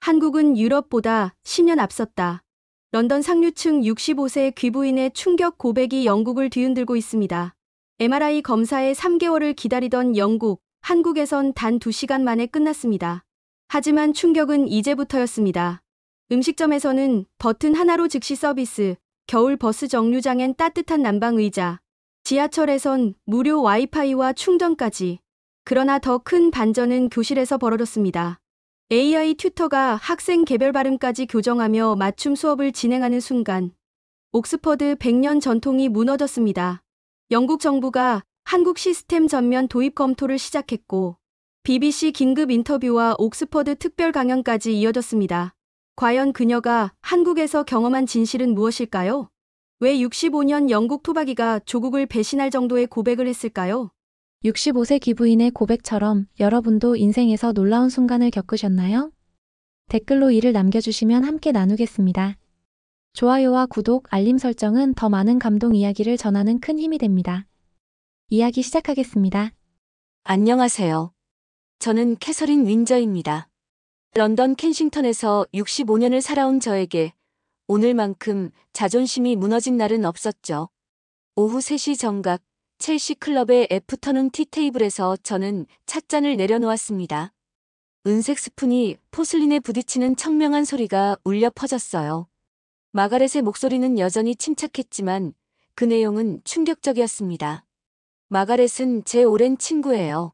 한국은 유럽보다 10년 앞섰다. 런던 상류층 65세 귀부인의 충격 고백이 영국을 뒤흔들고 있습니다. MRI 검사에 3개월을 기다리던 영국, 한국에선 단 2시간 만에 끝났습니다. 하지만 충격은 이제부터였습니다. 음식점에서는 버튼 하나로 즉시 서비스, 겨울 버스 정류장엔 따뜻한 난방 의자, 지하철에선 무료 와이파이와 충전까지. 그러나 더 큰 반전은 교실에서 벌어졌습니다. AI 튜터가 학생 개별 발음까지 교정하며 맞춤 수업을 진행하는 순간 옥스퍼드 100년 전통이 무너졌습니다. 영국 정부가 한국 시스템 전면 도입 검토를 시작했고 BBC 긴급 인터뷰와 옥스퍼드 특별 강연까지 이어졌습니다. 과연 그녀가 한국에서 경험한 진실은 무엇일까요? 왜 65년 영국 토박이가 조국을 배신할 정도의 고백을 했을까요? 65세 기부인의 고백처럼 여러분도 인생에서 놀라운 순간을 겪으셨나요? 댓글로 이를 남겨주시면 함께 나누겠습니다. 좋아요와 구독, 알림 설정은 더 많은 감동 이야기를 전하는 큰 힘이 됩니다. 이야기 시작하겠습니다. 안녕하세요. 저는 캐서린 윈저입니다. 런던 켄싱턴에서 65년을 살아온 저에게 오늘만큼 자존심이 무너진 날은 없었죠. 오후 3시 정각 첼시 클럽의 애프터눈 티테이블에서 저는 찻잔을 내려놓았습니다. 은색 스푼이 포슬린에 부딪히는 청명한 소리가 울려 퍼졌어요. 마가렛의 목소리는 여전히 침착했지만 그 내용은 충격적이었습니다. 마가렛은 제 오랜 친구예요.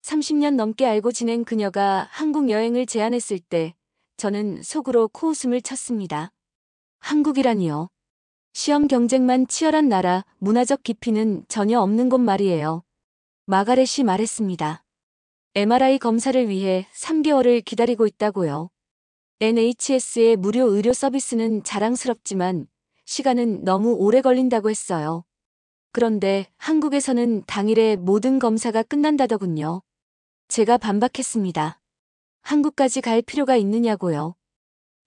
30년 넘게 알고 지낸 그녀가 한국 여행을 제안했을 때 저는 속으로 코웃음을 쳤습니다. 한국이라니요. 시험 경쟁만 치열한 나라, 문화적 깊이는 전혀 없는 곳 말이에요. 마가렛이 말했습니다. MRI 검사를 위해 3개월을 기다리고 있다고요. NHS의 무료 의료 서비스는 자랑스럽지만 시간은 너무 오래 걸린다고 했어요. 그런데 한국에서는 당일에 모든 검사가 끝난다더군요. 제가 반박했습니다. 한국까지 갈 필요가 있느냐고요.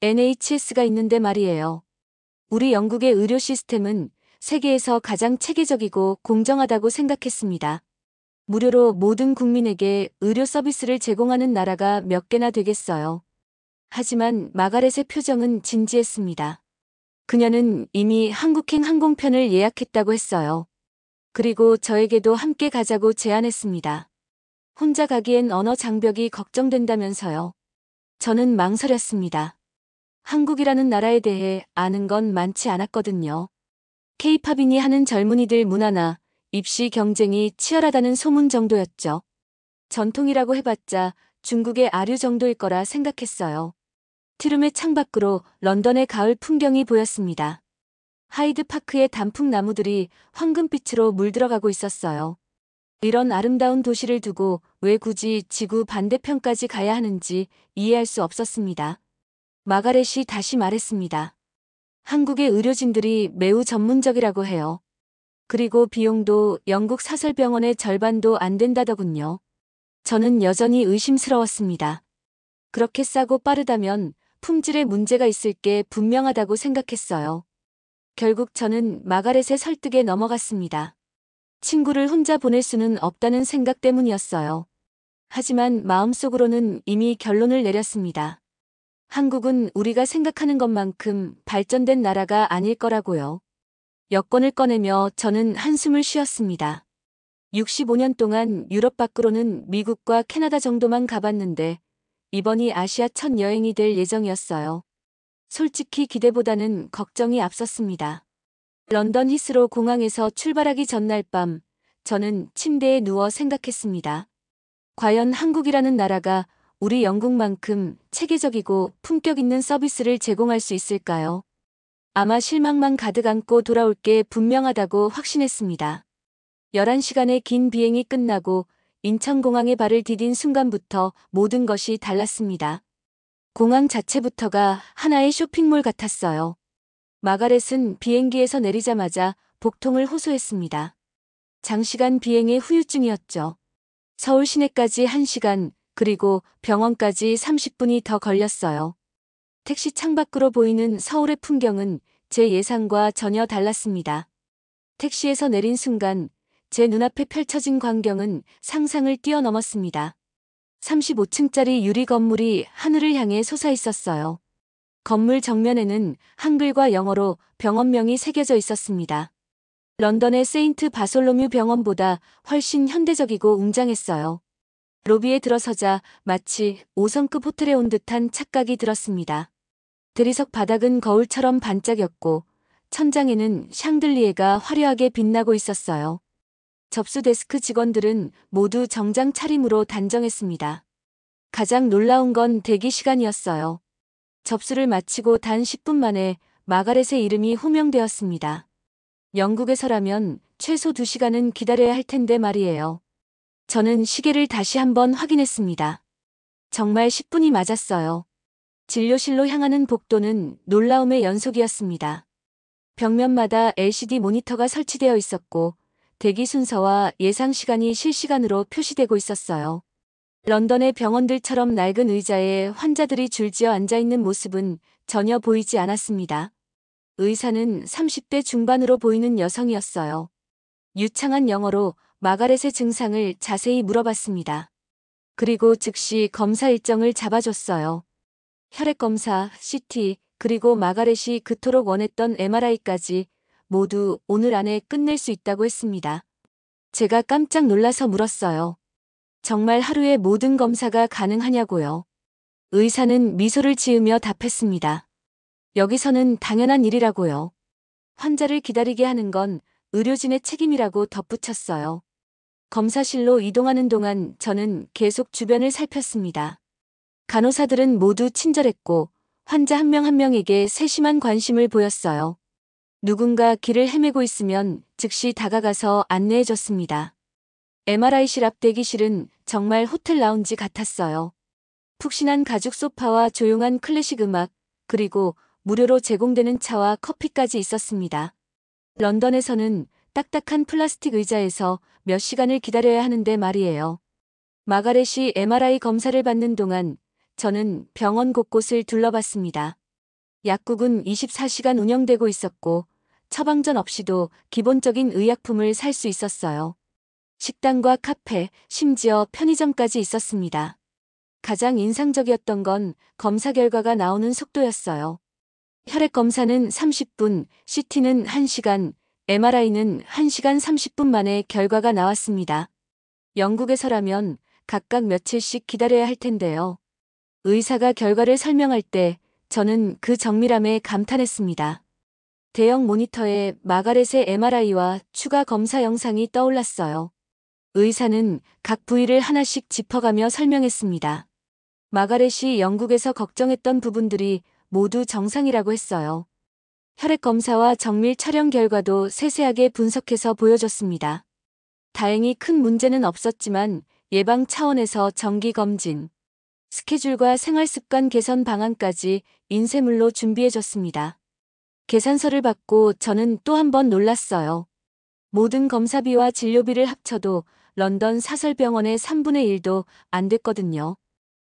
NHS가 있는데 말이에요. 우리 영국의 의료 시스템은 세계에서 가장 체계적이고 공정하다고 생각했습니다. 무료로 모든 국민에게 의료 서비스를 제공하는 나라가 몇 개나 되겠어요. 하지만 마가렛의 표정은 진지했습니다. 그녀는 이미 한국행 항공편을 예약했다고 했어요. 그리고 저에게도 함께 가자고 제안했습니다. 혼자 가기엔 언어 장벽이 걱정된다면서요. 저는 망설였습니다. 한국이라는 나라에 대해 아는 건 많지 않았거든요. K-팝인이 하는 젊은이들 문화나 입시 경쟁이 치열하다는 소문 정도였죠. 전통이라고 해봤자 중국의 아류 정도일 거라 생각했어요. 티룸의 창밖으로 런던의 가을 풍경이 보였습니다. 하이드파크의 단풍나무들이 황금빛으로 물들어가고 있었어요. 이런 아름다운 도시를 두고 왜 굳이 지구 반대편까지 가야 하는지 이해할 수 없었습니다. 마가렛이 다시 말했습니다. 한국의 의료진들이 매우 전문적이라고 해요. 그리고 비용도 영국 사설병원의 절반도 안 된다더군요. 저는 여전히 의심스러웠습니다. 그렇게 싸고 빠르다면 품질에 문제가 있을 게 분명하다고 생각했어요. 결국 저는 마가렛의 설득에 넘어갔습니다. 친구를 혼자 보낼 수는 없다는 생각 때문이었어요. 하지만 마음속으로는 이미 결론을 내렸습니다. 한국은 우리가 생각하는 것만큼 발전된 나라가 아닐 거라고요. 여권을 꺼내며 저는 한숨을 쉬었습니다. 65년 동안 유럽 밖으로는 미국과 캐나다 정도만 가봤는데 이번이 아시아 첫 여행이 될 예정이었어요. 솔직히 기대보다는 걱정이 앞섰습니다. 런던 히스로 공항에서 출발하기 전날 밤 저는 침대에 누워 생각했습니다. 과연 한국이라는 나라가 우리 영국만큼 체계적이고 품격 있는 서비스를 제공할 수 있을까요? 아마 실망만 가득 안고 돌아올 게 분명하다고 확신했습니다. 11시간의 긴 비행이 끝나고 인천공항에 발을 디딘 순간부터 모든 것이 달랐습니다. 공항 자체부터가 하나의 쇼핑몰 같았어요. 마가렛은 비행기에서 내리자마자 복통을 호소했습니다. 장시간 비행의 후유증이었죠. 서울 시내까지 1시간, 그리고 병원까지 30분이 더 걸렸어요. 택시 창밖으로 보이는 서울의 풍경은 제 예상과 전혀 달랐습니다. 택시에서 내린 순간 제 눈앞에 펼쳐진 광경은 상상을 뛰어넘었습니다. 35층짜리 유리 건물이 하늘을 향해 솟아 있었어요. 건물 정면에는 한글과 영어로 병원명이 새겨져 있었습니다. 런던의 세인트 바솔로뮤 병원보다 훨씬 현대적이고 웅장했어요. 로비에 들어서자 마치 5성급 호텔에 온 듯한 착각이 들었습니다. 대리석 바닥은 거울처럼 반짝였고 천장에는 샹들리에가 화려하게 빛나고 있었어요. 접수 데스크 직원들은 모두 정장 차림으로 단정했습니다. 가장 놀라운 건 대기 시간이었어요. 접수를 마치고 단 10분 만에 마가렛의 이름이 호명되었습니다. 영국에서라면 최소 2시간은 기다려야 할 텐데 말이에요. 저는 시계를 다시 한번 확인했습니다. 정말 10분이 맞았어요. 진료실로 향하는 복도는 놀라움의 연속이었습니다. 벽면마다 LCD 모니터가 설치되어 있었고 대기 순서와 예상 시간이 실시간으로 표시되고 있었어요. 런던의 병원들처럼 낡은 의자에 환자들이 줄지어 앉아있는 모습은 전혀 보이지 않았습니다. 의사는 30대 중반으로 보이는 여성이었어요. 유창한 영어로 마가렛의 증상을 자세히 물어봤습니다. 그리고 즉시 검사 일정을 잡아줬어요. 혈액검사, CT, 그리고 마가렛이 그토록 원했던 MRI까지 모두 오늘 안에 끝낼 수 있다고 했습니다. 제가 깜짝 놀라서 물었어요. 정말 하루에 모든 검사가 가능하냐고요. 의사는 미소를 지으며 답했습니다. 여기서는 당연한 일이라고요. 환자를 기다리게 하는 건 의료진의 책임이라고 덧붙였어요. 검사실로 이동하는 동안 저는 계속 주변을 살폈습니다. 간호사들은 모두 친절했고 환자 한 명 한 명에게 세심한 관심을 보였어요. 누군가 길을 헤매고 있으면 즉시 다가가서 안내해줬습니다. MRI실 앞 대기실은 정말 호텔 라운지 같았어요. 푹신한 가죽 소파와 조용한 클래식 음악, 그리고 무료로 제공되는 차와 커피까지 있었습니다. 런던에서는 딱딱한 플라스틱 의자에서 몇 시간을 기다려야 하는데 말이에요. 마가렛이 MRI 검사를 받는 동안 저는 병원 곳곳을 둘러봤습니다. 약국은 24시간 운영되고 있었고 처방전 없이도 기본적인 의약품을 살 수 있었어요. 식당과 카페, 심지어 편의점까지 있었습니다. 가장 인상적이었던 건 검사 결과가 나오는 속도였어요. 혈액 검사는 30분, CT는 1시간, MRI는 1시간 30분 만에 결과가 나왔습니다. 영국에서라면 각각 며칠씩 기다려야 할 텐데요. 의사가 결과를 설명할 때 저는 그 정밀함에 감탄했습니다. 대형 모니터에 마가렛의 MRI와 추가 검사 영상이 떠올랐어요. 의사는 각 부위를 하나씩 짚어가며 설명했습니다. 마가렛이 영국에서 걱정했던 부분들이 모두 정상이라고 했어요. 혈액 검사와 정밀 촬영 결과도 세세하게 분석해서 보여줬습니다. 다행히 큰 문제는 없었지만 예방 차원에서 정기 검진, 스케줄과 생활습관 개선 방안까지 인쇄물로 준비해줬습니다. 계산서를 받고 저는 또 한 번 놀랐어요. 모든 검사비와 진료비를 합쳐도 런던 사설병원의 3분의 1도 안 됐거든요.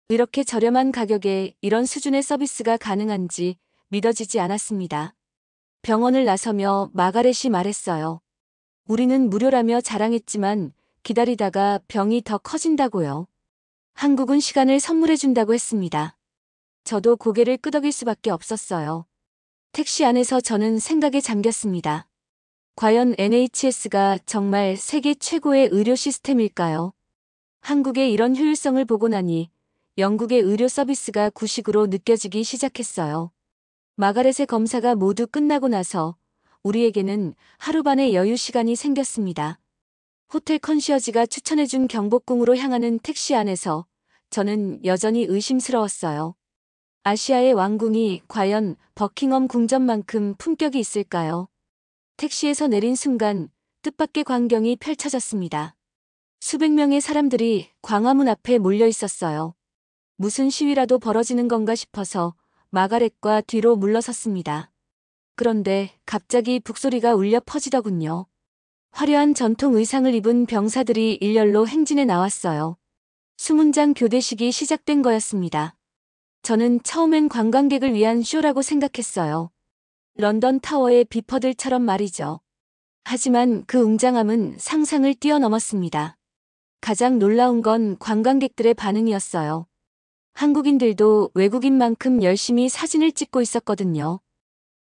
이렇게 저렴한 가격에 이런 수준의 서비스가 가능한지 믿어지지 않았습니다. 병원을 나서며 마가렛이 말했어요. 우리는 무료라며 자랑했지만 기다리다가 병이 더 커진다고요. 한국은 시간을 선물해준다고 했습니다. 저도 고개를 끄덕일 수밖에 없었어요. 택시 안에서 저는 생각에 잠겼습니다. 과연 NHS가 정말 세계 최고의 의료 시스템일까요? 한국의 이런 효율성을 보고 나니 영국의 의료 서비스가 구식으로 느껴지기 시작했어요. 마가렛의 검사가 모두 끝나고 나서 우리에게는 하루 반의 여유 시간이 생겼습니다. 호텔 컨시어지가 추천해준 경복궁으로 향하는 택시 안에서 저는 여전히 의심스러웠어요. 아시아의 왕궁이 과연 버킹엄 궁전만큼 품격이 있을까요? 택시에서 내린 순간 뜻밖의 광경이 펼쳐졌습니다. 수백 명의 사람들이 광화문 앞에 몰려 있었어요. 무슨 시위라도 벌어지는 건가 싶어서 마가렛과 뒤로 물러섰습니다. 그런데 갑자기 북소리가 울려 퍼지더군요. 화려한 전통 의상을 입은 병사들이 일렬로 행진해 나왔어요. 수문장 교대식이 시작된 거였습니다. 저는 처음엔 관광객을 위한 쇼라고 생각했어요. 런던 타워의 비퍼들처럼 말이죠. 하지만 그 웅장함은 상상을 뛰어넘었습니다. 가장 놀라운 건 관광객들의 반응이었어요. 한국인들도 외국인만큼 열심히 사진을 찍고 있었거든요.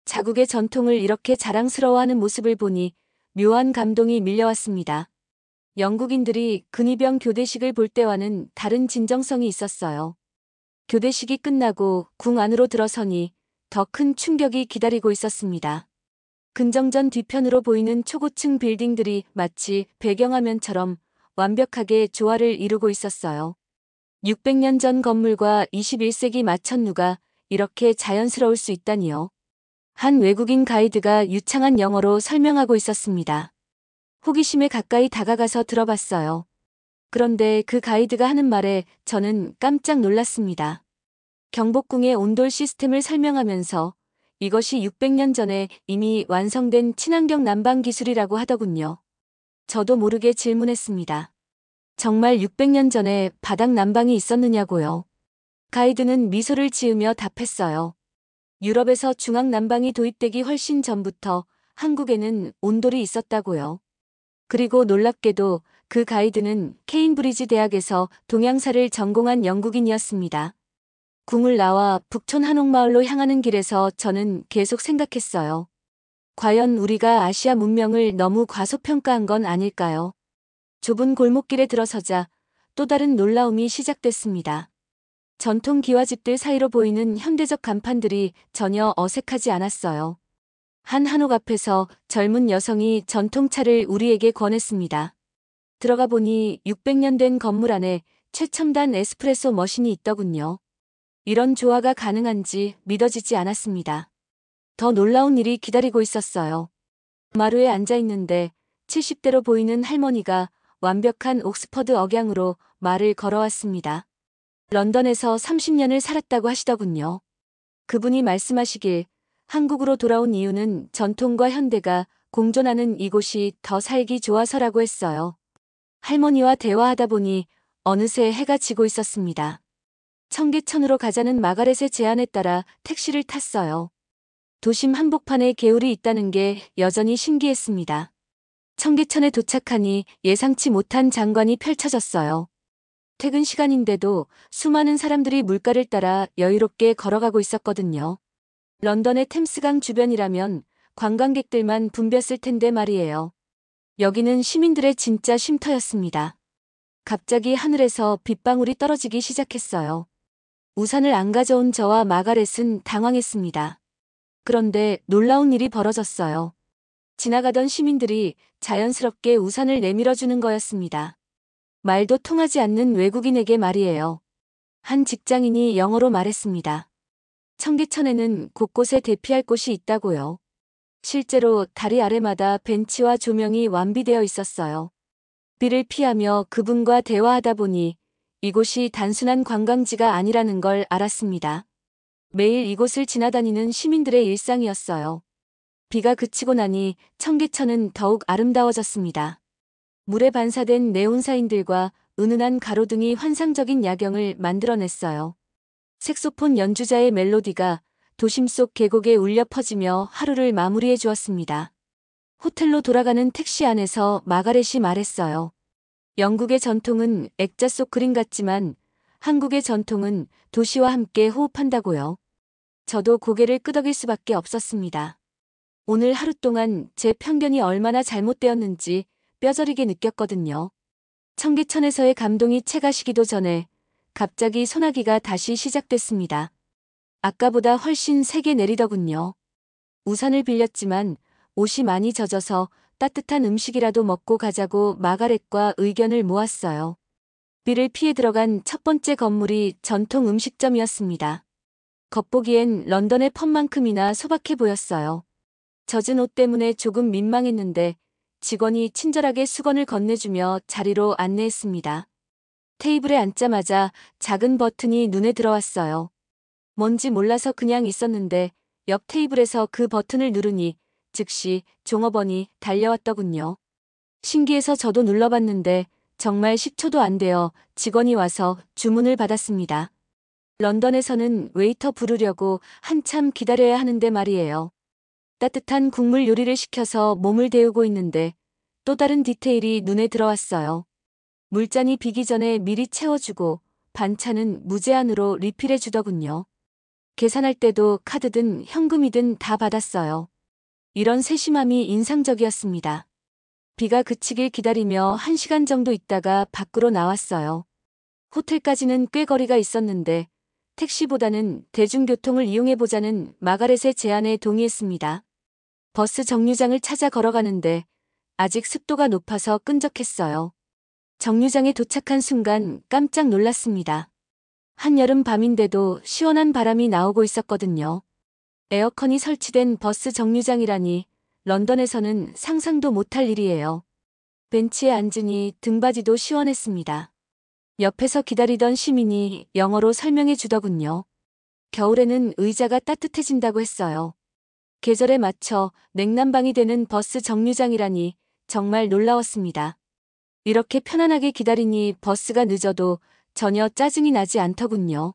자국의 전통을 이렇게 자랑스러워하는 모습을 보니 묘한 감동이 밀려왔습니다. 영국인들이 근위병 교대식을 볼 때와는 다른 진정성이 있었어요. 교대식이 끝나고 궁 안으로 들어서니 더 큰 충격이 기다리고 있었습니다. 근정전 뒤편으로 보이는 초고층 빌딩들이 마치 배경화면처럼 완벽하게 조화를 이루고 있었어요. 600년 전 건물과 21세기 마천루가 이렇게 자연스러울 수 있다니요. 한 외국인 가이드가 유창한 영어로 설명하고 있었습니다. 호기심에 가까이 다가가서 들어봤어요. 그런데 그 가이드가 하는 말에 저는 깜짝 놀랐습니다. 경복궁의 온돌 시스템을 설명하면서 이것이 600년 전에 이미 완성된 친환경 난방 기술이라고 하더군요. 저도 모르게 질문했습니다. 정말 600년 전에 바닥 난방이 있었느냐고요. 가이드는 미소를 지으며 답했어요. 유럽에서 중앙 난방이 도입되기 훨씬 전부터 한국에는 온돌이 있었다고요. 그리고 놀랍게도 그 가이드는 케임브리지 대학에서 동양사를 전공한 영국인이었습니다. 궁을 나와 북촌 한옥마을로 향하는 길에서 저는 계속 생각했어요. 과연 우리가 아시아 문명을 너무 과소평가한 건 아닐까요? 좁은 골목길에 들어서자 또 다른 놀라움이 시작됐습니다. 전통 기와집들 사이로 보이는 현대적 간판들이 전혀 어색하지 않았어요. 한 한옥 앞에서 젊은 여성이 전통차를 우리에게 권했습니다. 들어가 보니 600년 된 건물 안에 최첨단 에스프레소 머신이 있더군요. 이런 조화가 가능한지 믿어지지 않았습니다. 더 놀라운 일이 기다리고 있었어요. 마루에 앉아 있는데 70대로 보이는 할머니가 완벽한 옥스퍼드 억양으로 말을 걸어왔습니다. 런던에서 30년을 살았다고 하시더군요. 그분이 말씀하시길 한국으로 돌아온 이유는 전통과 현대가 공존하는 이곳이 더 살기 좋아서라고 했어요. 할머니와 대화하다 보니 어느새 해가 지고 있었습니다. 청계천으로 가자는 마가렛의 제안에 따라 택시를 탔어요. 도심 한복판에 개울이 있다는 게 여전히 신기했습니다. 청계천에 도착하니 예상치 못한 장관이 펼쳐졌어요. 퇴근 시간인데도 수많은 사람들이 물가를 따라 여유롭게 걸어가고 있었거든요. 런던의 템스강 주변이라면 관광객들만 붐볐을 텐데 말이에요. 여기는 시민들의 진짜 쉼터였습니다. 갑자기 하늘에서 빗방울이 떨어지기 시작했어요. 우산을 안 가져온 저와 마가렛은 당황했습니다. 그런데 놀라운 일이 벌어졌어요. 지나가던 시민들이 자연스럽게 우산을 내밀어주는 거였습니다. 말도 통하지 않는 외국인에게 말이에요. 한 직장인이 영어로 말했습니다. 청계천에는 곳곳에 대피할 곳이 있다고요. 실제로 다리 아래마다 벤치와 조명이 완비되어 있었어요. 비를 피하며 그분과 대화하다 보니 이곳이 단순한 관광지가 아니라는 걸 알았습니다. 매일 이곳을 지나다니는 시민들의 일상이었어요. 비가 그치고 나니 청계천은 더욱 아름다워졌습니다. 물에 반사된 네온사인들과 은은한 가로등이 환상적인 야경을 만들어냈어요. 색소폰 연주자의 멜로디가 도심 속 계곡에 울려 퍼지며 하루를 마무리해 주었습니다. 호텔로 돌아가는 택시 안에서 마가렛이 말했어요. 영국의 전통은 액자 속 그림 같지만 한국의 전통은 도시와 함께 호흡한다고요. 저도 고개를 끄덕일 수밖에 없었습니다. 오늘 하루 동안 제 편견이 얼마나 잘못되었는지 뼈저리게 느꼈거든요. 청계천에서의 감동이 채가시기도 전에 갑자기 소나기가 다시 시작됐습니다. 아까보다 훨씬 세게 내리더군요. 우산을 빌렸지만 옷이 많이 젖어서 따뜻한 음식이라도 먹고 가자고 마가렛과 의견을 모았어요. 비를 피해 들어간 첫 번째 건물이 전통 음식점이었습니다. 겉보기엔 런던의 펍만큼이나 소박해 보였어요. 젖은 옷 때문에 조금 민망했는데 직원이 친절하게 수건을 건네주며 자리로 안내했습니다. 테이블에 앉자마자 작은 버튼이 눈에 들어왔어요. 뭔지 몰라서 그냥 있었는데 옆 테이블에서 그 버튼을 누르니 즉시 종업원이 달려왔더군요. 신기해서 저도 눌러봤는데 정말 10초도 안 되어 직원이 와서 주문을 받았습니다. 런던에서는 웨이터 부르려고 한참 기다려야 하는데 말이에요. 따뜻한 국물 요리를 시켜서 몸을 데우고 있는데 또 다른 디테일이 눈에 들어왔어요. 물잔이 비기 전에 미리 채워주고 반찬은 무제한으로 리필해 주더군요. 계산할 때도 카드든 현금이든 다 받았어요. 이런 세심함이 인상적이었습니다. 비가 그치길 기다리며 1시간 정도 있다가 밖으로 나왔어요. 호텔까지는 꽤 거리가 있었는데 택시보다는 대중교통을 이용해보자는 마가렛의 제안에 동의했습니다. 버스 정류장을 찾아 걸어가는데 아직 습도가 높아서 끈적했어요. 정류장에 도착한 순간 깜짝 놀랐습니다. 한여름 밤인데도 시원한 바람이 나오고 있었거든요. 에어컨이 설치된 버스 정류장이라니 런던에서는 상상도 못할 일이에요. 벤치에 앉으니 등받이도 시원했습니다. 옆에서 기다리던 시민이 영어로 설명해 주더군요. 겨울에는 의자가 따뜻해진다고 했어요. 계절에 맞춰 냉난방이 되는 버스 정류장이라니 정말 놀라웠습니다. 이렇게 편안하게 기다리니 버스가 늦어도 전혀 짜증이 나지 않더군요.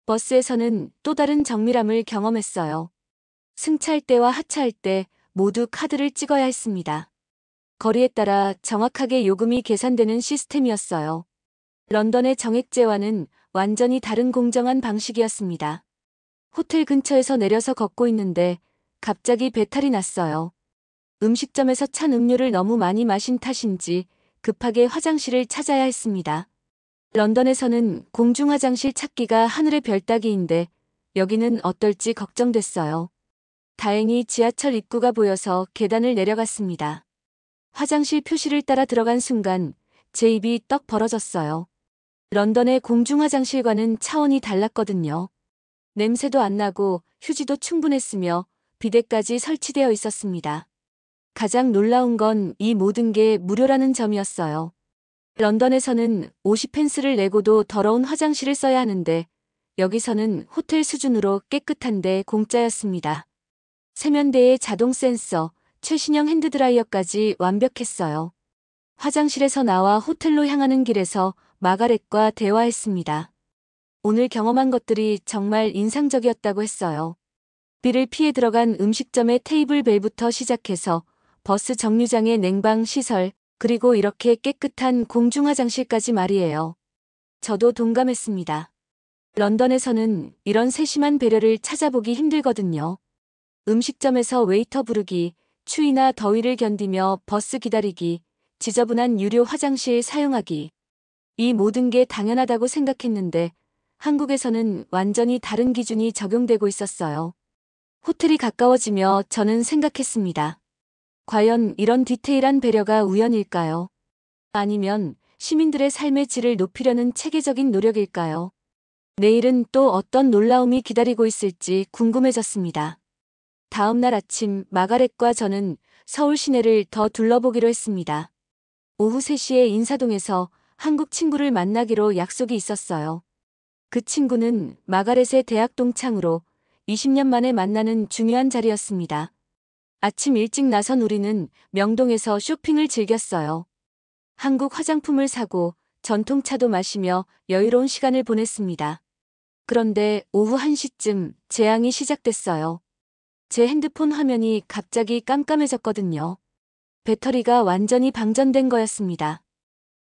버스에서는 또 다른 정밀함을 경험했어요. 승차할 때와 하차할 때 모두 카드를 찍어야 했습니다. 거리에 따라 정확하게 요금이 계산되는 시스템이었어요. 런던의 정액제와는 완전히 다른 공정한 방식이었습니다. 호텔 근처에서 내려서 걷고 있는데 갑자기 배탈이 났어요. 음식점에서 찬 음료를 너무 많이 마신 탓인지 급하게 화장실을 찾아야 했습니다. 런던에서는 공중 화장실 찾기가 하늘의 별 따기인데 여기는 어떨지 걱정됐어요. 다행히 지하철 입구가 보여서 계단을 내려갔습니다. 화장실 표시를 따라 들어간 순간 제 입이 떡 벌어졌어요. 런던의 공중 화장실과는 차원이 달랐거든요. 냄새도 안 나고 휴지도 충분했으며 비데까지 설치되어 있었습니다. 가장 놀라운 건 이 모든 게 무료라는 점이었어요. 런던에서는 50펜스를 내고도 더러운 화장실을 써야 하는데 여기서는 호텔 수준으로 깨끗한데 공짜였습니다. 세면대에 자동 센서, 최신형 핸드드라이어까지 완벽했어요. 화장실에서 나와 호텔로 향하는 길에서 마가렛과 대화했습니다. 오늘 경험한 것들이 정말 인상적이었다고 했어요. 비를 피해 들어간 음식점의 테이블 벨부터 시작해서 버스 정류장의 냉방 시설, 그리고 이렇게 깨끗한 공중 화장실까지 말이에요. 저도 동감했습니다. 런던에서는 이런 세심한 배려를 찾아보기 힘들거든요. 음식점에서 웨이터 부르기, 추위나 더위를 견디며 버스 기다리기, 지저분한 유료 화장실 사용하기. 이 모든 게 당연하다고 생각했는데 한국에서는 완전히 다른 기준이 적용되고 있었어요. 호텔이 가까워지며 저는 생각했습니다. 과연 이런 디테일한 배려가 우연일까요? 아니면 시민들의 삶의 질을 높이려는 체계적인 노력일까요? 내일은 또 어떤 놀라움이 기다리고 있을지 궁금해졌습니다. 다음 날 아침 마가렛과 저는 서울 시내를 더 둘러보기로 했습니다. 오후 3시에 인사동에서 한국 친구를 만나기로 약속이 있었어요. 그 친구는 마가렛의 대학 동창으로 20년 만에 만나는 중요한 자리였습니다. 아침 일찍 나선 우리는 명동에서 쇼핑을 즐겼어요. 한국 화장품을 사고 전통차도 마시며 여유로운 시간을 보냈습니다. 그런데 오후 1시쯤 재앙이 시작됐어요. 제 핸드폰 화면이 갑자기 깜깜해졌거든요. 배터리가 완전히 방전된 거였습니다.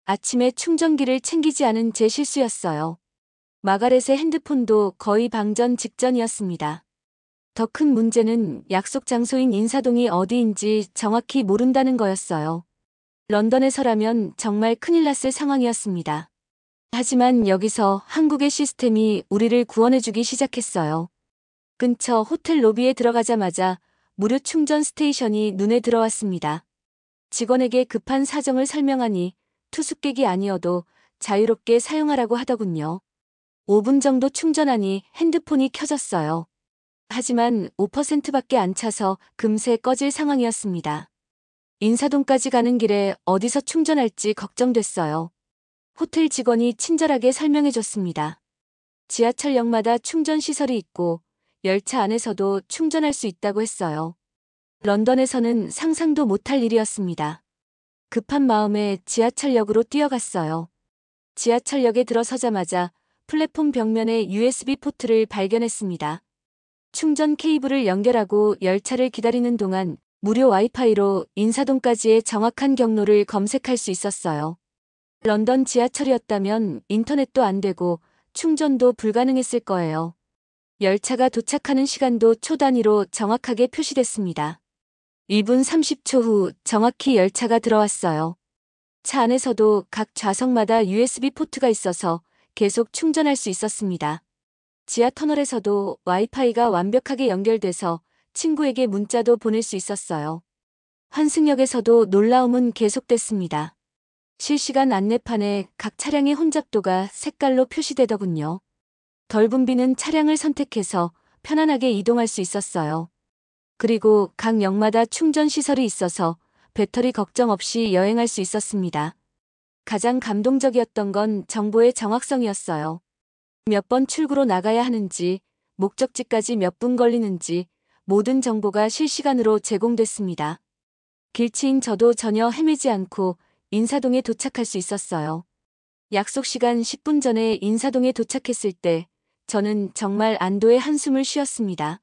아침에 충전기를 챙기지 않은 제 실수였어요. 마가렛의 핸드폰도 거의 방전 직전이었습니다. 더 큰 문제는 약속 장소인 인사동이 어디인지 정확히 모른다는 거였어요. 런던에서라면 정말 큰일 났을 상황이었습니다. 하지만 여기서 한국의 시스템이 우리를 구원해주기 시작했어요. 근처 호텔 로비에 들어가자마자 무료 충전 스테이션이 눈에 들어왔습니다. 직원에게 급한 사정을 설명하니 투숙객이 아니어도 자유롭게 사용하라고 하더군요. 5분 정도 충전하니 핸드폰이 켜졌어요. 하지만 5%밖에 안 차서 금세 꺼질 상황이었습니다. 인사동까지 가는 길에 어디서 충전할지 걱정됐어요. 호텔 직원이 친절하게 설명해줬습니다. 지하철역마다 충전 시설이 있고 열차 안에서도 충전할 수 있다고 했어요. 런던에서는 상상도 못할 일이었습니다. 급한 마음에 지하철역으로 뛰어갔어요. 지하철역에 들어서자마자 플랫폼 벽면에 USB 포트를 발견했습니다. 충전 케이블을 연결하고 열차를 기다리는 동안 무료 와이파이로 인사동까지의 정확한 경로를 검색할 수 있었어요. 런던 지하철이었다면 인터넷도 안 되고 충전도 불가능했을 거예요. 열차가 도착하는 시간도 초 단위로 정확하게 표시됐습니다. 2분 30초 후 정확히 열차가 들어왔어요. 차 안에서도 각 좌석마다 USB 포트가 있어서 계속 충전할 수 있었습니다. 지하 터널에서도 와이파이가 완벽하게 연결돼서 친구에게 문자도 보낼 수 있었어요. 환승역에서도 놀라움은 계속됐습니다. 실시간 안내판에 각 차량의 혼잡도가 색깔로 표시되더군요. 덜 붐비는 차량을 선택해서 편안하게 이동할 수 있었어요. 그리고 각 역마다 충전 시설이 있어서 배터리 걱정 없이 여행할 수 있었습니다. 가장 감동적이었던 건 정보의 정확성이었어요. 몇 번 출구로 나가야 하는지, 목적지까지 몇 분 걸리는지 모든 정보가 실시간으로 제공됐습니다. 길치인 저도 전혀 헤매지 않고 인사동에 도착할 수 있었어요. 약속 시간 10분 전에 인사동에 도착했을 때 저는 정말 안도의 한숨을 쉬었습니다.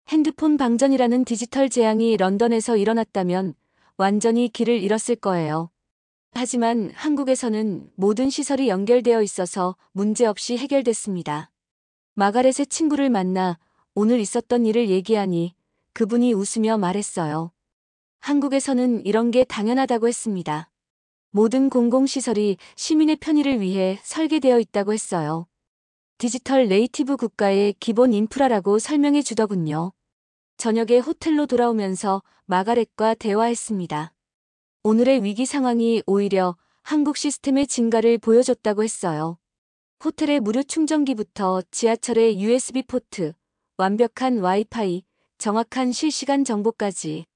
핸드폰 방전이라는 디지털 재앙이 런던에서 일어났다면 완전히 길을 잃었을 거예요. 하지만 한국에서는 모든 시설이 연결되어 있어서 문제없이 해결됐습니다. 마가렛의 친구를 만나 오늘 있었던 일을 얘기하니 그분이 웃으며 말했어요. 한국에서는 이런 게 당연하다고 했습니다. 모든 공공시설이 시민의 편의를 위해 설계되어 있다고 했어요. 디지털 네이티브 국가의 기본 인프라라고 설명해 주더군요. 저녁에 호텔로 돌아오면서 마가렛과 대화했습니다. 오늘의 위기 상황이 오히려 한국 시스템의 증가를 보여줬다고 했어요. 호텔의 무료 충전기부터 지하철의 USB 포트, 완벽한 와이파이, 정확한 실시간 정보까지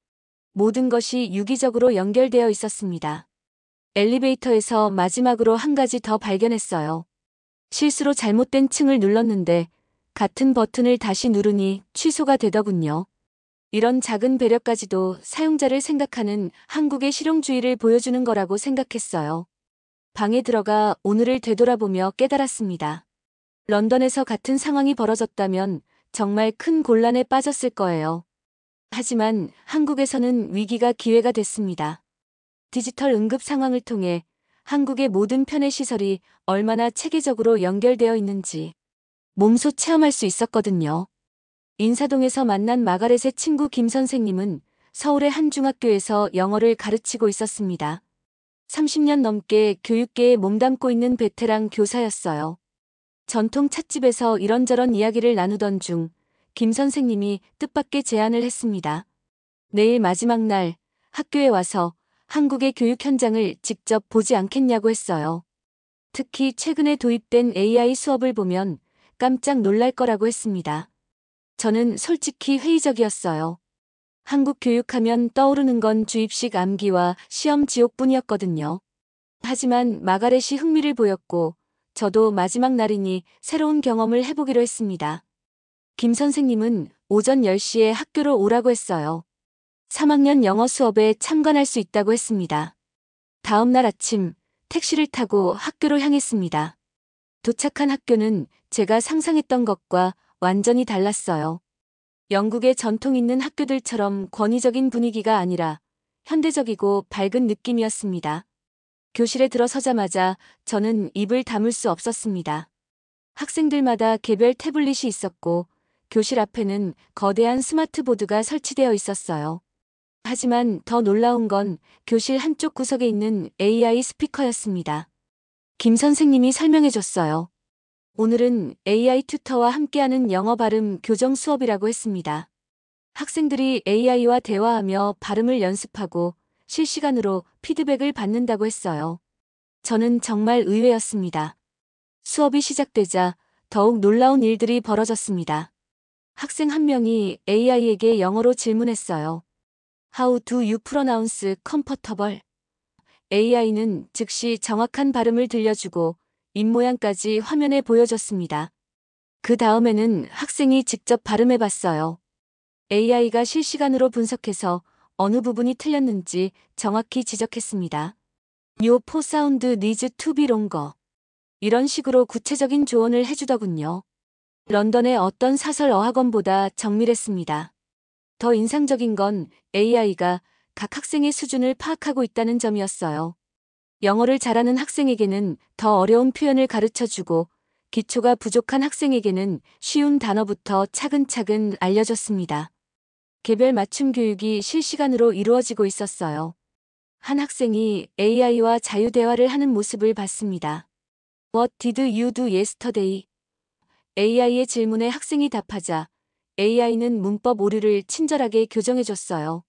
모든 것이 유기적으로 연결되어 있었습니다. 엘리베이터에서 마지막으로 한 가지 더 발견했어요. 실수로 잘못된 층을 눌렀는데 같은 버튼을 다시 누르니 취소가 되더군요. 이런 작은 배려까지도 사용자를 생각하는 한국의 실용주의를 보여주는 거라고 생각했어요. 방에 들어가 오늘을 되돌아보며 깨달았습니다. 런던에서 같은 상황이 벌어졌다면 정말 큰 곤란에 빠졌을 거예요. 하지만 한국에서는 위기가 기회가 됐습니다. 디지털 응급 상황을 통해 한국의 모든 편의 시설이 얼마나 체계적으로 연결되어 있는지 몸소 체험할 수 있었거든요. 인사동에서 만난 마가렛의 친구 김 선생님은 서울의 한 중학교에서 영어를 가르치고 있었습니다. 30년 넘게 교육계에 몸담고 있는 베테랑 교사였어요. 전통 찻집에서 이런저런 이야기를 나누던 중 김 선생님이 뜻밖의 제안을 했습니다. 내일 마지막 날 학교에 와서 한국의 교육 현장을 직접 보지 않겠냐고 했어요. 특히 최근에 도입된 AI 수업을 보면 깜짝 놀랄 거라고 했습니다. 저는 솔직히 회의적이었어요. 한국 교육하면 떠오르는 건 주입식 암기와 시험 지옥뿐이었거든요. 하지만 마가렛이 흥미를 보였고 저도 마지막 날이니 새로운 경험을 해보기로 했습니다. 김 선생님은 오전 10시에 학교로 오라고 했어요. 3학년 영어 수업에 참관할 수 있다고 했습니다. 다음 날 아침 택시를 타고 학교로 향했습니다. 도착한 학교는 제가 상상했던 것과 완전히 달랐어요. 영국의 전통 있는 학교들처럼 권위적인 분위기가 아니라 현대적이고 밝은 느낌이었습니다. 교실에 들어서자마자 저는 입을 다물 수 없었습니다. 학생들마다 개별 태블릿이 있었고 교실 앞에는 거대한 스마트보드가 설치되어 있었어요. 하지만 더 놀라운 건 교실 한쪽 구석에 있는 AI 스피커였습니다. 김 선생님이 설명해줬어요. 오늘은 AI 튜터와 함께하는 영어 발음 교정 수업이라고 했습니다. 학생들이 AI와 대화하며 발음을 연습하고 실시간으로 피드백을 받는다고 했어요. 저는 정말 의외였습니다. 수업이 시작되자 더욱 놀라운 일들이 벌어졌습니다. 학생 한 명이 AI에게 영어로 질문했어요. How do you pronounce comfortable? AI는 즉시 정확한 발음을 들려주고 입모양까지 화면에 보여줬습니다. 그 다음에는 학생이 직접 발음해봤어요. AI가 실시간으로 분석해서 어느 부분이 틀렸는지 정확히 지적했습니다. Your po sound needs to be longer. 이런 식으로 구체적인 조언을 해주더군요. 런던의 어떤 사설 어학원보다 정밀했습니다. 더 인상적인 건 AI가 각 학생의 수준을 파악하고 있다는 점이었어요. 영어를 잘하는 학생에게는 더 어려운 표현을 가르쳐주고 기초가 부족한 학생에게는 쉬운 단어부터 차근차근 알려줬습니다. 개별 맞춤 교육이 실시간으로 이루어지고 있었어요. 한 학생이 AI와 자유 대화를 하는 모습을 봤습니다. What did you do yesterday? AI의 질문에 학생이 답하자 AI는 문법 오류를 친절하게 교정해줬어요.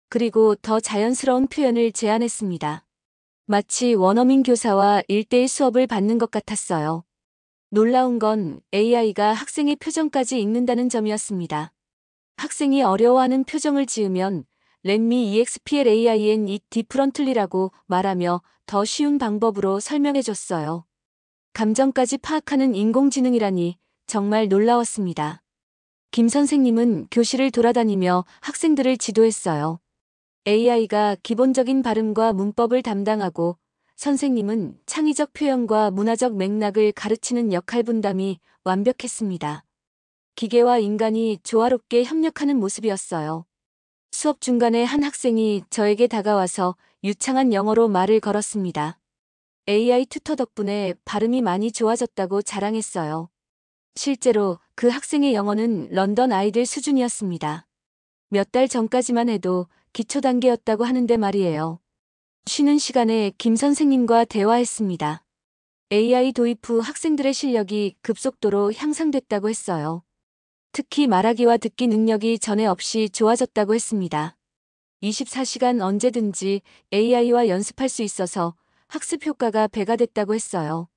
그리고 더 자연스러운 표현을 제안했습니다. 마치 원어민 교사와 1대1 수업을 받는 것 같았어요. 놀라운 건 AI가 학생의 표정까지 읽는다는 점이었습니다. 학생이 어려워하는 표정을 지으면 Let me explain AIN it differently라고 말하며 더 쉬운 방법으로 설명해줬어요. 감정까지 파악하는 인공지능이라니 정말 놀라웠습니다. 김 선생님은 교실을 돌아다니며 학생들을 지도했어요. AI가 기본적인 발음과 문법을 담당하고 선생님은 창의적 표현과 문화적 맥락을 가르치는 역할 분담이 완벽했습니다. 기계와 인간이 조화롭게 협력하는 모습이었어요. 수업 중간에 한 학생이 저에게 다가와서 유창한 영어로 말을 걸었습니다. AI 튜터 덕분에 발음이 많이 좋아졌다고 자랑했어요. 실제로 그 학생의 영어는 런던 아이들 수준이었습니다. 몇 달 전까지만 해도 기초 단계였다고 하는데 말이에요. 쉬는 시간에 김 선생님과 대화했습니다. AI 도입 후 학생들의 실력이 급속도로 향상됐다고 했어요. 특히 말하기와 듣기 능력이 전에 없이 좋아졌다고 했습니다. 24시간 언제든지 AI와 연습할 수 있어서 학습 효과가 배가 됐다고 했어요.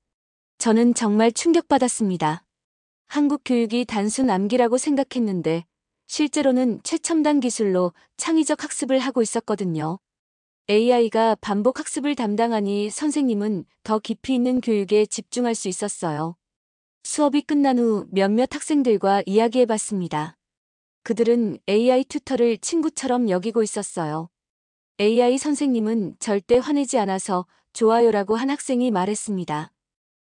저는 정말 충격받았습니다. 한국 교육이 단순 암기라고 생각했는데 실제로는 최첨단 기술로 창의적 학습을 하고 있었거든요. AI가 반복 학습을 담당하니 선생님은 더 깊이 있는 교육에 집중할 수 있었어요. 수업이 끝난 후 몇몇 학생들과 이야기해봤습니다. 그들은 AI 튜터를 친구처럼 여기고 있었어요. AI 선생님은 절대 화내지 않아서 좋아요라고 한 학생이 말했습니다.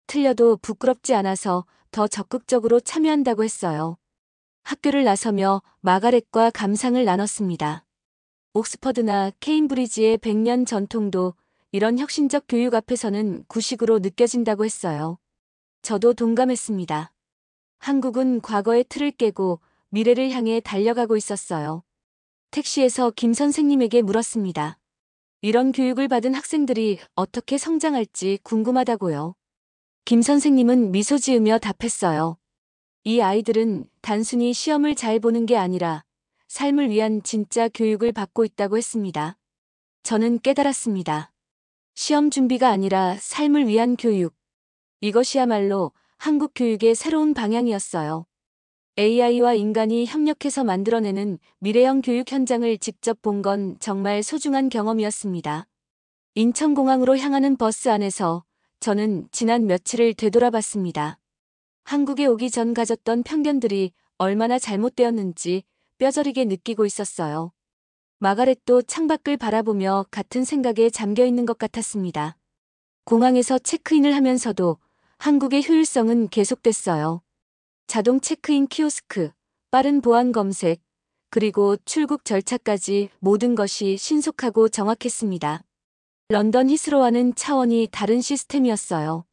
틀려도 부끄럽지 않아서 더 적극적으로 참여한다고 했어요. 학교를 나서며 마가렛과 감상을 나눴습니다. 옥스퍼드나 케임브리지의 100년 전통도 이런 혁신적 교육 앞에서는 구식으로 느껴진다고 했어요. 저도 동감했습니다. 한국은 과거의 틀을 깨고 미래를 향해 달려가고 있었어요. 택시에서 김 선생님에게 물었습니다. 이런 교육을 받은 학생들이 어떻게 성장할지 궁금하다고요. 김 선생님은 미소 지으며 답했어요. 이 아이들은 단순히 시험을 잘 보는 게 아니라 삶을 위한 진짜 교육을 받고 있다고 했습니다. 저는 깨달았습니다. 시험 준비가 아니라 삶을 위한 교육. 이것이야말로 한국 교육의 새로운 방향이었어요. AI와 인간이 협력해서 만들어내는 미래형 교육 현장을 직접 본 건 정말 소중한 경험이었습니다. 인천공항으로 향하는 버스 안에서 저는 지난 며칠을 되돌아봤습니다. 한국에 오기 전 가졌던 편견들이 얼마나 잘못되었는지 뼈저리게 느끼고 있었어요. 마가렛도 창밖을 바라보며 같은 생각에 잠겨 있는 것 같았습니다. 공항에서 체크인을 하면서도 한국의 효율성은 계속됐어요. 자동 체크인 키오스크, 빠른 보안 검색, 그리고 출국 절차까지 모든 것이 신속하고 정확했습니다. 런던 히스로와는 차원이 다른 시스템이었어요.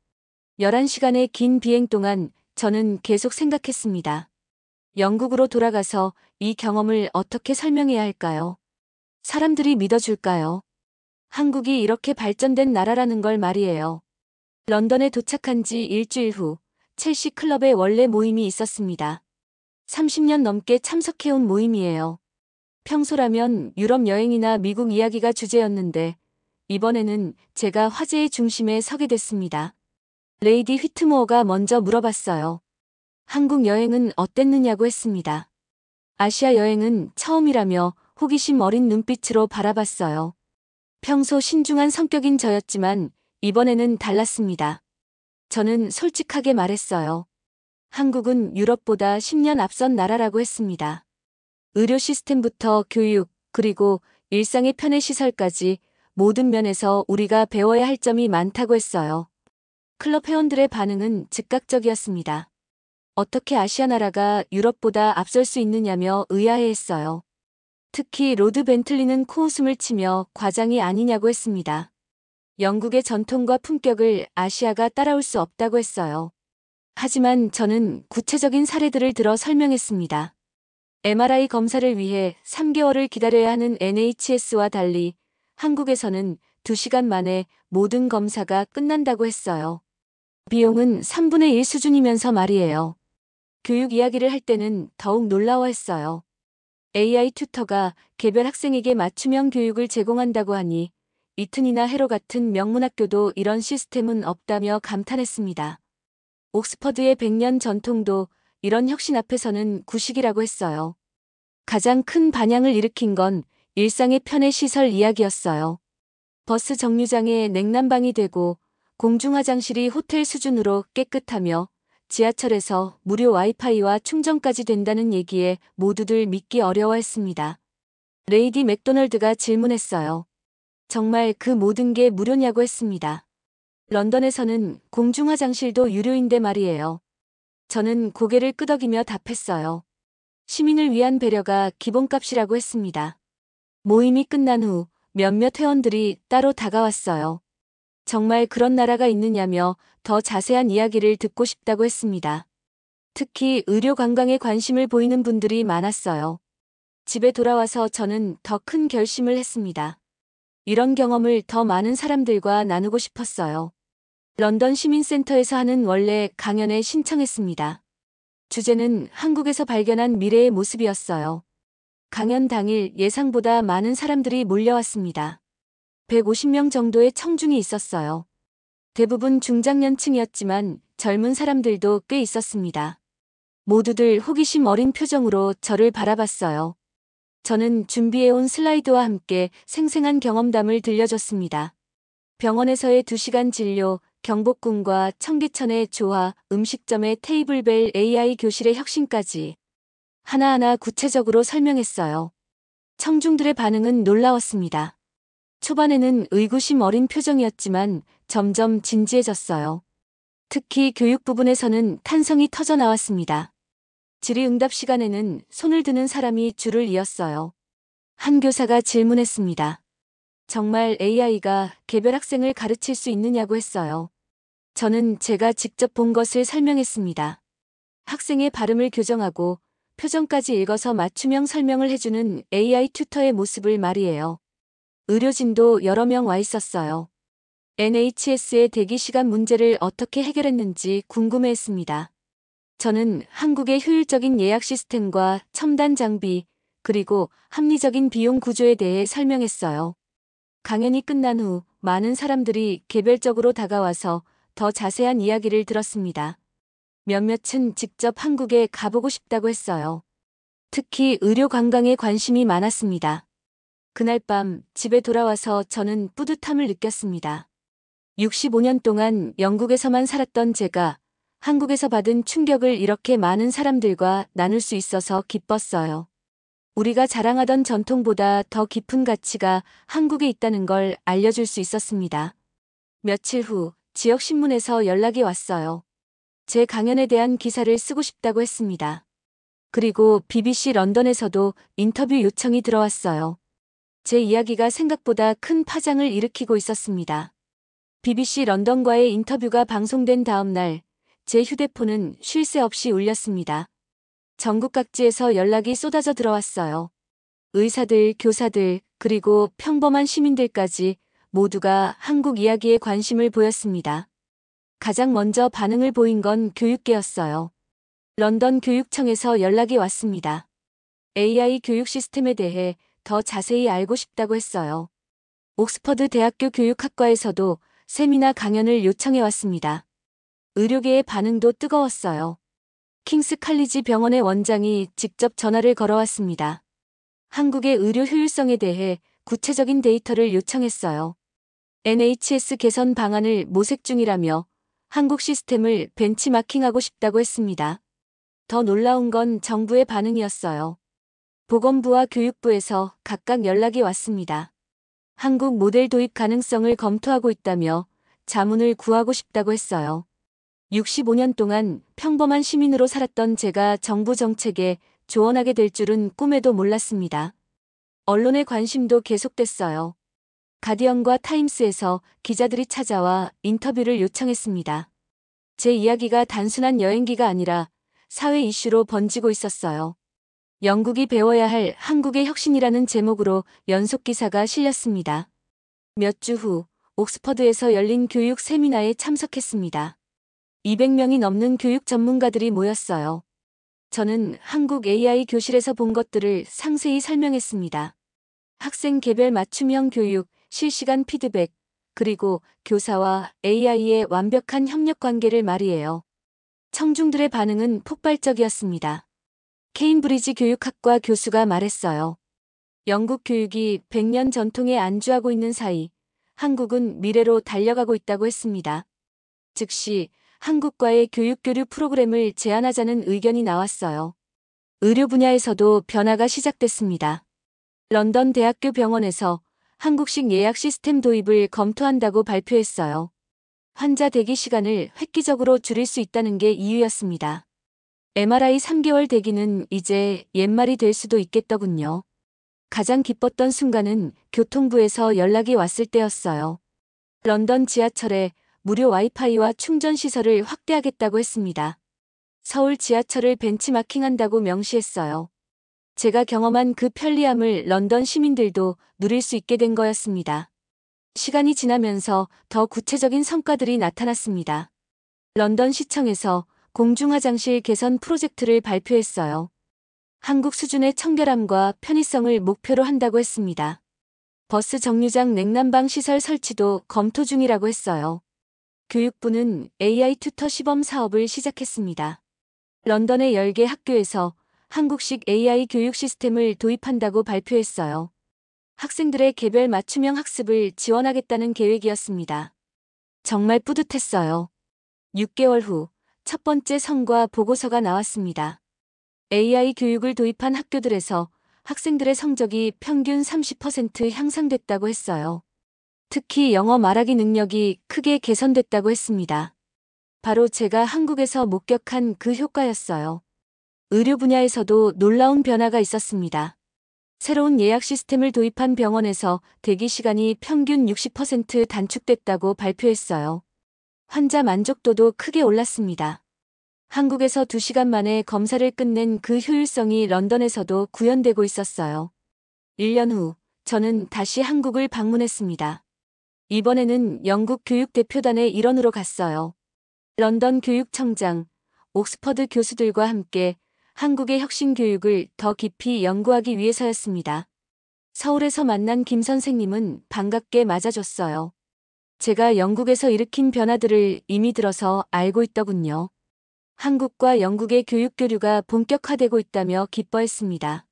11시간의 긴 비행 동안 저는 계속 생각했습니다. 영국으로 돌아가서 이 경험을 어떻게 설명해야 할까요? 사람들이 믿어줄까요? 한국이 이렇게 발전된 나라라는 걸 말이에요. 런던에 도착한 지 일주일 후 첼시 클럽의 원래 모임이 있었습니다. 30년 넘게 참석해온 모임이에요. 평소라면 유럽 여행이나 미국 이야기가 주제였는데 이번에는 제가 화제의 중심에 서게 됐습니다. 레이디 휘트모어가 먼저 물어봤어요. 한국 여행은 어땠느냐고 했습니다. 아시아 여행은 처음이라며 호기심 어린 눈빛으로 바라봤어요. 평소 신중한 성격인 저였지만 이번에는 달랐습니다. 저는 솔직하게 말했어요. 한국은 유럽보다 10년 앞선 나라라고 했습니다. 의료 시스템부터 교육, 그리고 일상의 편의 시설까지 모든 면에서 우리가 배워야 할 점이 많다고 했어요. 클럽 회원들의 반응은 즉각적이었습니다. 어떻게 아시아 나라가 유럽보다 앞설 수 있느냐며 의아해했어요. 특히 로드 벤틀리는 코웃음을 치며 과장이 아니냐고 했습니다. 영국의 전통과 품격을 아시아가 따라올 수 없다고 했어요. 하지만 저는 구체적인 사례들을 들어 설명했습니다. MRI 검사를 위해 3개월을 기다려야 하는 NHS와 달리 한국에서는 2시간 만에 모든 검사가 끝난다고 했어요. 비용은 3분의 1 수준이면서 말이에요. 교육 이야기를 할 때는 더욱 놀라워했어요. AI 튜터가 개별 학생에게 맞춤형 교육을 제공한다고 하니 이튼이나 해로 같은 명문학교도 이런 시스템은 없다며 감탄했습니다. 옥스퍼드의 100년 전통도 이런 혁신 앞에서는 구식이라고 했어요. 가장 큰 반향을 일으킨 건 일상의 편의 시설 이야기였어요. 버스 정류장에 냉난방이 되고 공중화장실이 호텔 수준으로 깨끗하며 지하철에서 무료 와이파이와 충전까지 된다는 얘기에 모두들 믿기 어려워했습니다. 레이디 맥도널드가 질문했어요. 정말 그 모든 게 무료냐고 했습니다. 런던에서는 공중화장실도 유료인데 말이에요. 저는 고개를 끄덕이며 답했어요. 시민을 위한 배려가 기본값이라고 했습니다. 모임이 끝난 후 몇몇 회원들이 따로 다가왔어요. 정말 그런 나라가 있느냐며 더 자세한 이야기를 듣고 싶다고 했습니다. 특히 의료 관광에 관심을 보이는 분들이 많았어요. 집에 돌아와서 저는 더 큰 결심을 했습니다. 이런 경험을 더 많은 사람들과 나누고 싶었어요. 런던 시민센터에서 하는 원래 강연에 신청했습니다. 주제는 한국에서 발견한 미래의 모습이었어요. 강연 당일 예상보다 많은 사람들이 몰려왔습니다. 150명 정도의 청중이 있었어요. 대부분 중장년층이었지만 젊은 사람들도 꽤 있었습니다. 모두들 호기심 어린 표정으로 저를 바라봤어요. 저는 준비해온 슬라이드와 함께 생생한 경험담을 들려줬습니다. 병원에서의 2시간 진료, 경복궁과 청계천의 조화, 음식점의 테이블벨 AI 교실의 혁신까지 하나하나 구체적으로 설명했어요. 청중들의 반응은 놀라웠습니다. 초반에는 의구심 어린 표정이었지만 점점 진지해졌어요. 특히 교육 부분에서는 탄성이 터져 나왔습니다. 질의응답 시간에는 손을 드는 사람이 줄을 이었어요. 한 교사가 질문했습니다. 정말 AI가 개별 학생을 가르칠 수 있느냐고 했어요. 저는 제가 직접 본 것을 설명했습니다. 학생의 발음을 교정하고 표정까지 읽어서 맞춤형 설명을 해주는 AI 튜터의 모습을 말이에요. 의료진도 여러 명 와 있었어요. NHS의 대기 시간 문제를 어떻게 해결했는지 궁금해했습니다. 저는 한국의 효율적인 예약 시스템과 첨단 장비, 그리고 합리적인 비용 구조에 대해 설명했어요. 강연이 끝난 후 많은 사람들이 개별적으로 다가와서 더 자세한 이야기를 들었습니다. 몇몇은 직접 한국에 가보고 싶다고 했어요. 특히 의료 관광에 관심이 많았습니다. 그날 밤 집에 돌아와서 저는 뿌듯함을 느꼈습니다. 65년 동안 영국에서만 살았던 제가 한국에서 받은 충격을 이렇게 많은 사람들과 나눌 수 있어서 기뻤어요. 우리가 자랑하던 전통보다 더 깊은 가치가 한국에 있다는 걸 알려줄 수 있었습니다. 며칠 후 지역 신문에서 연락이 왔어요. 제 강연에 대한 기사를 쓰고 싶다고 했습니다. 그리고 BBC 런던에서도 인터뷰 요청이 들어왔어요. 제 이야기가 생각보다 큰 파장을 일으키고 있었습니다. BBC 런던과의 인터뷰가 방송된 다음 날, 제 휴대폰은 쉴 새 없이 울렸습니다. 전국 각지에서 연락이 쏟아져 들어왔어요. 의사들, 교사들, 그리고 평범한 시민들까지 모두가 한국 이야기에 관심을 보였습니다. 가장 먼저 반응을 보인 건 교육계였어요. 런던 교육청에서 연락이 왔습니다. AI 교육 시스템에 대해 더 자세히 알고 싶다고 했어요. 옥스퍼드 대학교 교육학과에서도 세미나 강연을 요청해 왔습니다. 의료계의 반응도 뜨거웠어요. 킹스 칼리지 병원의 원장이 직접 전화를 걸어왔습니다. 한국의 의료 효율성에 대해 구체적인 데이터를 요청했어요. NHS 개선 방안을 모색 중이라며 한국 시스템을 벤치마킹하고 싶다고 했습니다. 더 놀라운 건 정부의 반응이었어요. 보건부와 교육부에서 각각 연락이 왔습니다. 한국 모델 도입 가능성을 검토하고 있다며 자문을 구하고 싶다고 했어요. 65년 동안 평범한 시민으로 살았던 제가 정부 정책에 조언하게 될 줄은 꿈에도 몰랐습니다. 언론의 관심도 계속됐어요. 가디언과 타임스에서 기자들이 찾아와 인터뷰를 요청했습니다. 제 이야기가 단순한 여행기가 아니라 사회 이슈로 번지고 있었어요. 영국이 배워야 할 한국의 혁신이라는 제목으로 연속 기사가 실렸습니다. 몇 주 후 옥스퍼드에서 열린 교육 세미나에 참석했습니다. 200명이 넘는 교육 전문가들이 모였어요. 저는 한국 AI 교실에서 본 것들을 상세히 설명했습니다. 학생 개별 맞춤형 교육, 실시간 피드백, 그리고 교사와 AI의 완벽한 협력 관계를 말이에요. 청중들의 반응은 폭발적이었습니다. 케임브리지 교육학과 교수가 말했어요. 영국 교육이 100년 전통에 안주하고 있는 사이 한국은 미래로 달려가고 있다고 했습니다. 즉시 한국과의 교육 교류 프로그램을 제안하자는 의견이 나왔어요. 의료 분야에서도 변화가 시작됐습니다. 런던 대학교 병원에서 한국식 예약 시스템 도입을 검토한다고 발표했어요. 환자 대기 시간을 획기적으로 줄일 수 있다는 게 이유였습니다. MRI 3개월 대기는 이제 옛말이 될 수도 있겠더군요. 가장 기뻤던 순간은 교통부에서 연락이 왔을 때였어요. 런던 지하철에 무료 와이파이와 충전 시설을 확대하겠다고 했습니다. 서울 지하철을 벤치마킹한다고 명시했어요. 제가 경험한 그 편리함을 런던 시민들도 누릴 수 있게 된 거였습니다. 시간이 지나면서 더 구체적인 성과들이 나타났습니다. 런던 시청에서 공중화장실 개선 프로젝트를 발표했어요. 한국 수준의 청결함과 편의성을 목표로 한다고 했습니다. 버스 정류장 냉난방 시설 설치도 검토 중이라고 했어요. 교육부는 AI 튜터 시범 사업을 시작했습니다. 런던의 10개 학교에서 한국식 AI 교육 시스템을 도입한다고 발표했어요. 학생들의 개별 맞춤형 학습을 지원하겠다는 계획이었습니다. 정말 뿌듯했어요. 6개월 후 첫 번째 성과 보고서가 나왔습니다. AI 교육을 도입한 학교들에서 학생들의 성적이 평균 30% 향상됐다고 했어요. 특히 영어 말하기 능력이 크게 개선됐다고 했습니다. 바로 제가 한국에서 목격한 그 효과였어요. 의료 분야에서도 놀라운 변화가 있었습니다. 새로운 예약 시스템을 도입한 병원에서 대기 시간이 평균 60% 단축됐다고 발표했어요. 환자 만족도도 크게 올랐습니다. 한국에서 2시간 만에 검사를 끝낸 그 효율성이 런던에서도 구현되고 있었어요. 1년 후 저는 다시 한국을 방문했습니다. 이번에는 영국 교육대표단의 일원으로 갔어요. 런던 교육청장, 옥스퍼드 교수들과 함께 한국의 혁신 교육을 더 깊이 연구하기 위해서였습니다. 서울에서 만난 김 선생님은 반갑게 맞아줬어요. 제가 영국에서 일으킨 변화들을 이미 들어서 알고 있더군요. 한국과 영국의 교육 교류가 본격화되고 있다며 기뻐했습니다.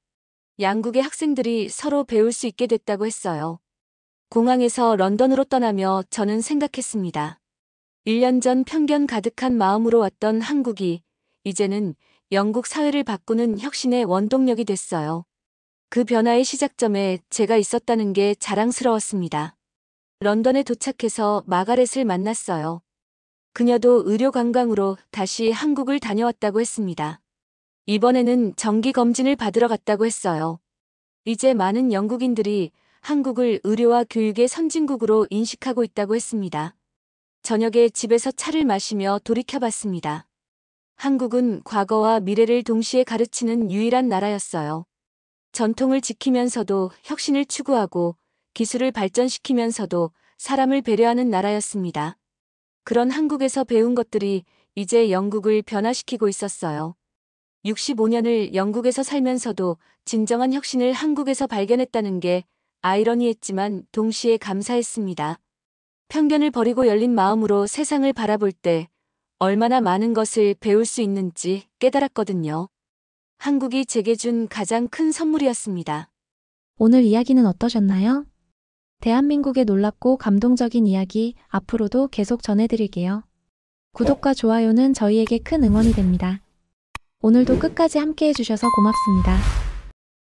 양국의 학생들이 서로 배울 수 있게 됐다고 했어요. 공항에서 런던으로 떠나며 저는 생각했습니다. 1년 전 편견 가득한 마음으로 왔던 한국이 이제는 영국 사회를 바꾸는 혁신의 원동력이 됐어요. 그 변화의 시작점에 제가 있었다는 게 자랑스러웠습니다. 런던에 도착해서 마가렛을 만났어요. 그녀도 의료 관광으로 다시 한국을 다녀왔다고 했습니다. 이번에는 정기 검진을 받으러 갔다고 했어요. 이제 많은 영국인들이 한국을 의료와 교육의 선진국으로 인식하고 있다고 했습니다. 저녁에 집에서 차를 마시며 돌이켜봤습니다. 한국은 과거와 미래를 동시에 가르치는 유일한 나라였어요. 전통을 지키면서도 혁신을 추구하고 기술을 발전시키면서도 사람을 배려하는 나라였습니다. 그런 한국에서 배운 것들이 이제 영국을 변화시키고 있었어요. 65년을 영국에서 살면서도 진정한 혁신을 한국에서 발견했다는 게 아이러니했지만 동시에 감사했습니다. 편견을 버리고 열린 마음으로 세상을 바라볼 때 얼마나 많은 것을 배울 수 있는지 깨달았거든요. 한국이 제게 준 가장 큰 선물이었습니다. 오늘 이야기는 어떠셨나요? 대한민국의 놀랍고 감동적인 이야기 앞으로도 계속 전해드릴게요. 구독과 좋아요는 저희에게 큰 응원이 됩니다. 오늘도 끝까지 함께 해주셔서 고맙습니다.